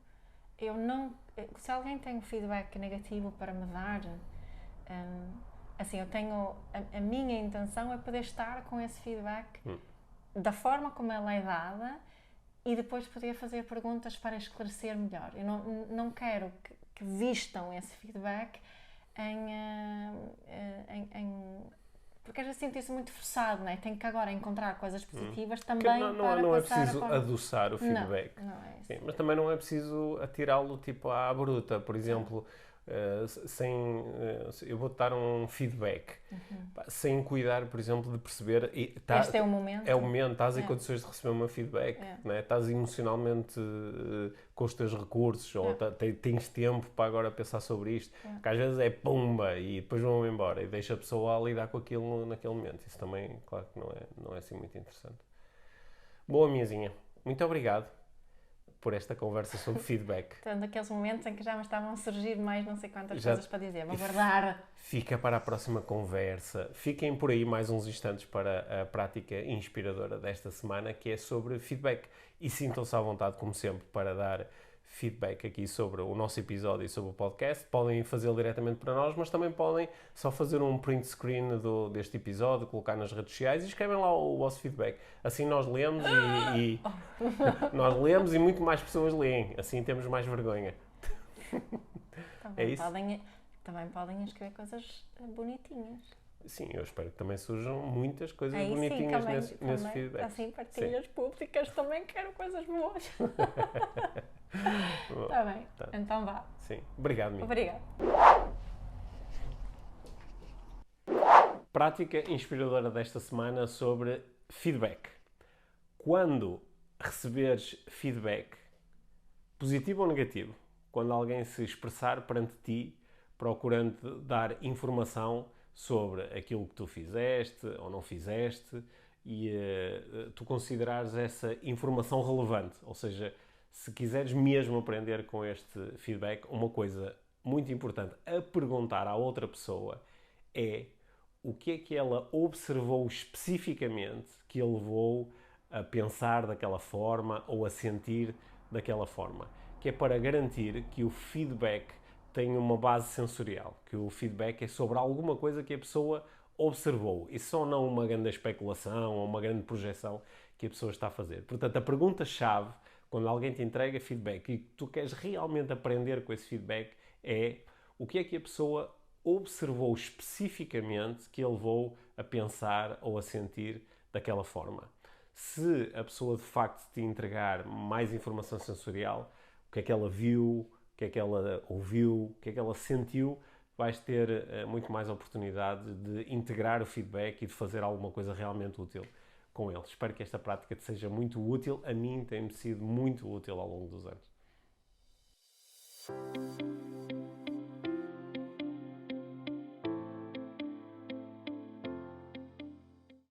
se alguém tem um feedback negativo para me dar, assim, a minha intenção é poder estar com esse feedback da forma como ela é dada e depois poder fazer perguntas para esclarecer melhor. Eu não quero que vistam esse feedback porque às vezes sinto isso muito forçado, não é? Tenho que agora encontrar coisas positivas também não é preciso adoçar o feedback. Não é isso. Sim, mas também não é preciso atirá-lo tipo à bruta, por exemplo, eu vou-te dar um feedback sem cuidar, por exemplo, de perceber este é o momento. É o momento, estás em condições de receber um feedback, não é? Estás emocionalmente com os teus recursos, ou tens tempo para agora pensar sobre isto, porque às vezes é pumba e depois vão embora e deixa a pessoa a lidar com aquilo naquele momento. Isso também, claro que não é assim muito interessante. Boa, minhazinha, muito obrigado por esta conversa sobre feedback. Então, naqueles momentos em que já me estavam a surgir mais não sei quantas coisas para dizer. Vou guardar. Fica para a próxima conversa. Fiquem por aí mais uns instantes para a prática inspiradora desta semana, que é sobre feedback. E sintam-se à vontade, como sempre, para dar feedback aqui sobre o nosso episódio e sobre o podcast. Podem fazê-lo diretamente para nós, mas também podem só fazer um print screen deste episódio, colocar nas redes sociais e escrevem lá o vosso feedback. Assim nós lemos nós lemos e muito mais pessoas leem. Assim temos mais vergonha. É isso? Também podem escrever coisas bonitinhas. Sim, eu espero que também surjam muitas coisas bonitinhas nesse feedback. Assim, partilhas públicas, também quero coisas boas. Está bem, então vá. Sim, obrigado, Mia. Obrigada. Prática inspiradora desta semana sobre feedback. Quando receberes feedback, positivo ou negativo, quando alguém se expressar perante ti, procurando dar informação sobre aquilo que tu fizeste ou não fizeste e tu considerares essa informação relevante, ou seja, se quiseres mesmo aprender com este feedback, uma coisa muito importante a perguntar à outra pessoa é o que é que ela observou especificamente que a levou a pensar daquela forma ou a sentir daquela forma, que é para garantir que o feedback tem uma base sensorial, que o feedback é sobre alguma coisa que a pessoa observou e só não uma grande especulação ou uma grande projeção que a pessoa está a fazer. Portanto, a pergunta-chave, quando alguém te entrega feedback e tu queres realmente aprender com esse feedback, é o que é que a pessoa observou especificamente que a levou a pensar ou a sentir daquela forma. Se a pessoa de facto te entregar mais informação sensorial, o que é que ela viu, o que é que ela ouviu, o que é que ela sentiu, vais ter muito mais oportunidade de integrar o feedback e de fazer alguma coisa realmente útil com ele. Espero que esta prática te seja muito útil. A mim tem-me sido muito útil ao longo dos anos.